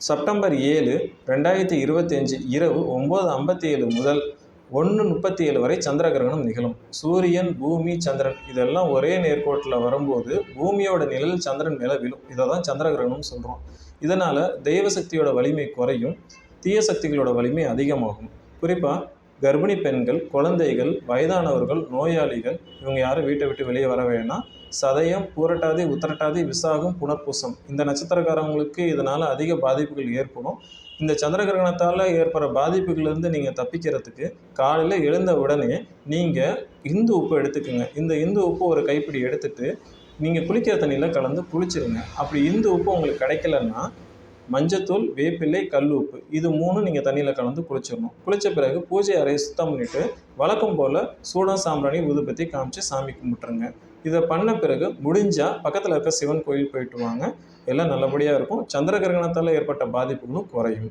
September 7, 2025 இரவு 9:57 முதல் 1:37 வரை சந்திர கிரகணம் நிகழும். சூரியன், பூமி, சந்திரன் இதெல்லாம் ஒரே நேர்கோட்டில் வரும்போது பூமியோட நிழல் சந்திரன் மேலே விழும். இதை தான் சந்திர கிரகணம்னு சொல்கிறோம். இதனால் தெய்வ சக்தியோட வலிமை குறையும், தீய சக்திகளோட வலிமை அதிகமாகும். குறிப்பாக கர்ப்பிணி பெண்கள், குழந்தைகள், வயதானவர்கள், நோயாளிகள் இவங்க யாரும் வீட்டை விட்டு வெளியே வர வேணாம். சதயம், பூரட்டாதி, உத்திரட்டாதி, விசாகம், புனர்பூசம் இந்த நட்சத்திரக்காரங்களுக்கு இதனால் அதிக பாதிப்புகள் ஏற்படும். இந்த சந்திர கிரகணத்தால் ஏற்படுற பாதிப்புகளிலிருந்து நீங்கள் தப்பிக்கிறதுக்கு காலையில் எழுந்த உடனே நீங்கள் இந்து உப்பு எடுத்துக்கோங்க. இந்த இந்து உப்பு ஒரு கைப்பிடி எடுத்துட்டு நீங்கள் குளிக்கிற தண்ணியில் கலந்து குளிச்சிருங்க. அப்படி இந்து உப்பு உங்களுக்கு கிடைக்கலன்னா மஞ்சத்தூள், வேப்பிலை, கல் உப்பு இது 3 நீங்கள் தண்ணியில் கலந்து குளிச்சிடணும். குளித்த பிறகு பூஜை அறையை சுத்தம் பண்ணிவிட்டு வழக்கம் போல் சூடம், சாம்பிராணி, ஊதுபத்தி காமிச்சு சாமி கும்பிட்டுருங்க. இதை பண்ண பிறகு முடிஞ்சால் பக்கத்தில் இருக்க சிவன் கோயில் போயிட்டு வாங்க. எல்லாம் நல்லபடியாக இருக்கும். சந்திர கிரகணத்தால் ஏற்பட்ட பாதிப்புகளும் குறையும்.